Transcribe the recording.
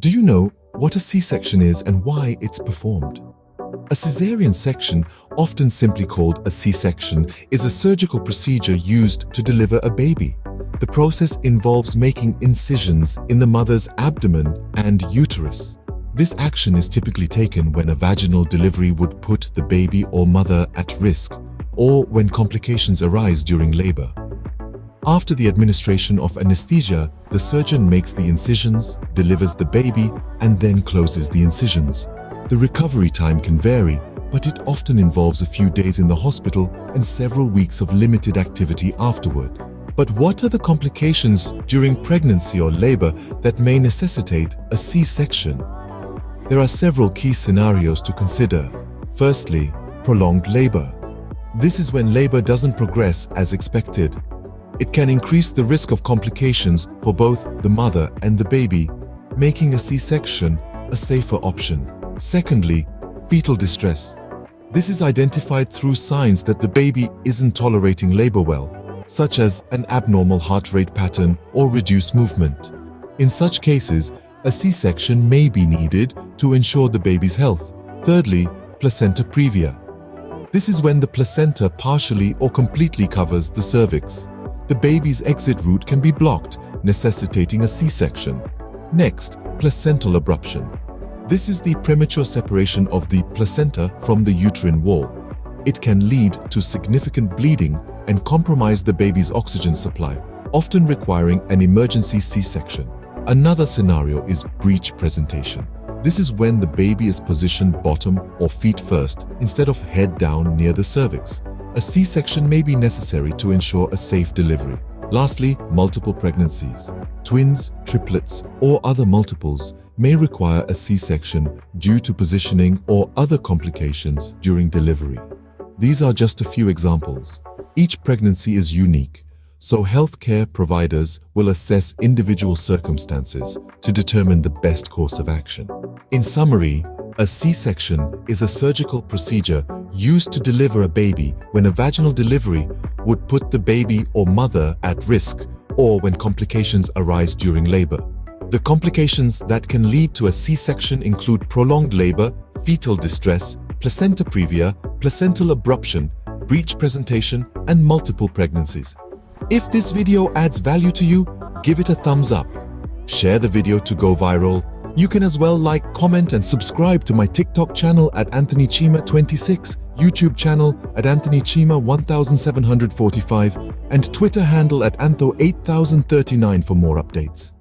Do you know what a C-section is and why it's performed? A caesarean section, often simply called a C-section, is a surgical procedure used to deliver a baby. The process involves making incisions in the mother's abdomen and uterus. This action is typically taken when a vaginal delivery would put the baby or mother at risk, or when complications arise during labor. After the administration of anesthesia, the surgeon makes the incisions, delivers the baby, and then closes the incisions. The recovery time can vary, but it often involves a few days in the hospital and several weeks of limited activity afterward. But what are the complications during pregnancy or labor that may necessitate a C-section? There are several key scenarios to consider. Firstly, prolonged labor. This is when labor doesn't progress as expected. It can increase the risk of complications for both the mother and the baby, making a C-section a safer option. Secondly, fetal distress. This is identified through signs that the baby isn't tolerating labor well, such as an abnormal heart rate pattern or reduced movement. In such cases, a C-section may be needed to ensure the baby's health. Thirdly, placenta previa. This is when the placenta partially or completely covers the cervix. The baby's exit route can be blocked, necessitating a C-section. Next, placental abruption. This is the premature separation of the placenta from the uterine wall. It can lead to significant bleeding and compromise the baby's oxygen supply, often requiring an emergency C-section. Another scenario is breech presentation. This is when the baby is positioned bottom or feet first instead of head down near the cervix. A C-section may be necessary to ensure a safe delivery. Lastly, multiple pregnancies. Twins, triplets, or other multiples may require a C-section due to positioning or other complications during delivery. These are just a few examples. Each pregnancy is unique, so healthcare providers will assess individual circumstances to determine the best course of action. In summary, a C-section is a surgical procedure used to deliver a baby when a vaginal delivery would put the baby or mother at risk, or when complications arise during labor. The complications that can lead to a C-section include prolonged labor, fetal distress, placenta previa, placental abruption, breech presentation, and multiple pregnancies. If this video adds value to you, give it a thumbs up. Share the video to go viral. You can as well like, comment, and subscribe to my TikTok channel at Anthony Chima 26, YouTube channel at Anthony Chima 1745, and Twitter handle at Antho 8039 for more updates.